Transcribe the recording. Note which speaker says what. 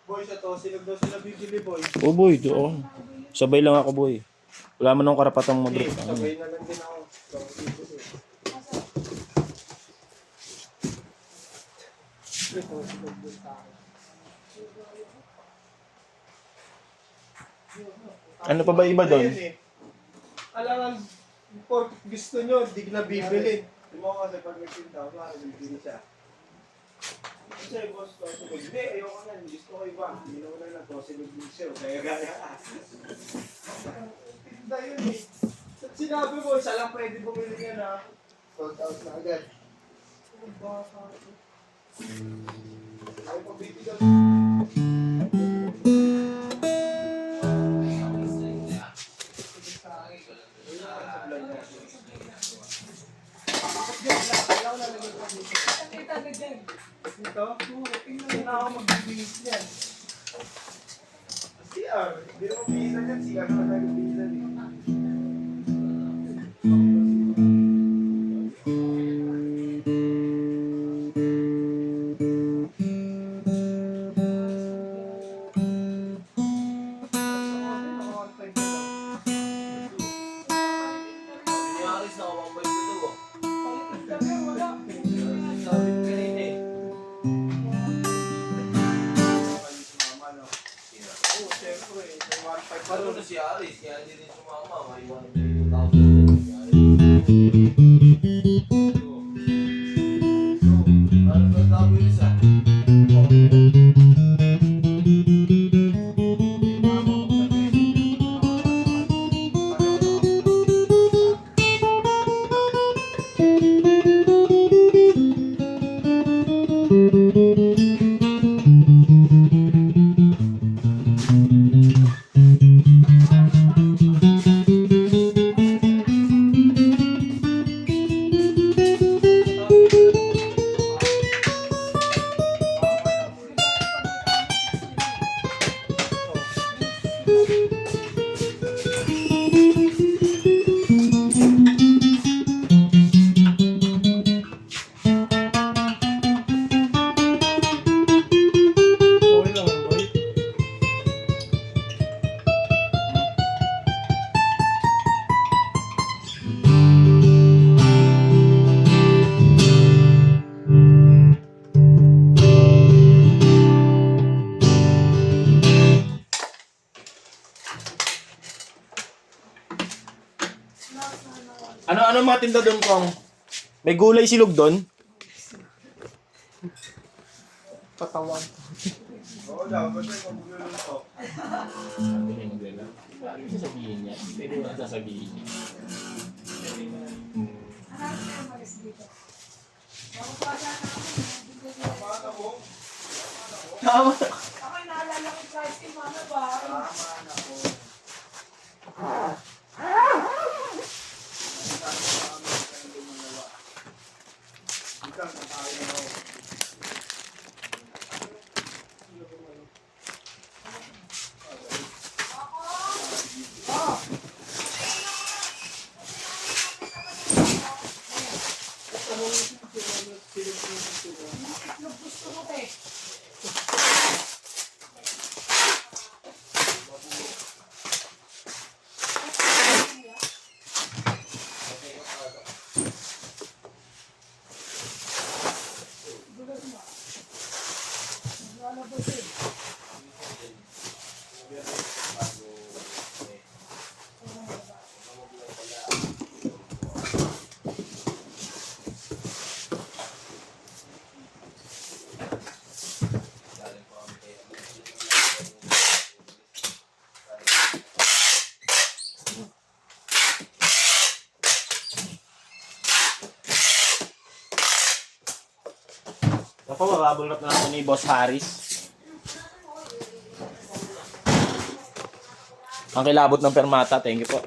Speaker 1: Boy, sa to, sila daw sila bibili, boy.
Speaker 2: Oh boy, doon. Sabay lang ako boy. Wala man akong karapatang
Speaker 1: Hey,
Speaker 2: mag-break.
Speaker 1: sabay na lang din ako.
Speaker 2: Ano pa ba iba doon?
Speaker 1: Alangan, pag gusto nyo, di na bibili. Di mo kasi pag nagtinda ko, bibili siya. Kasi boss, tosilog. Hindi, ayoko na. Gusto ko iba. Hindi naman na tosilog din siya. Kaya gaya. Tinda yun eh. Sinabi mo, isa lang pwede bumili niya na. Sold out na agad. Oh, baka. Ay, pabibigyan. Ito? Hindi na ako magbibihis yan. CR. Hindi na magbihis yan. CR na tayo magbihis yan.
Speaker 3: Paano na si Aris? Kaya hindi rin sumama. May 1,200 si Aris. Ano ba tawag yun isa?
Speaker 2: Ano mga tinda doon kong? May gulay silog doon?
Speaker 1: Patawan. Oo, dapat ay magbulong to.
Speaker 2: Sabi niya nila. Ano yung sasabihin niya? Pwede mo na sasabihin niya. Tama.
Speaker 4: Ako'y naalala ko guys, si Mama ba? Gusto ko eh.
Speaker 2: Ako, mababol na natin ni Boss Harris. Ang kilabot ng permata, thank you po.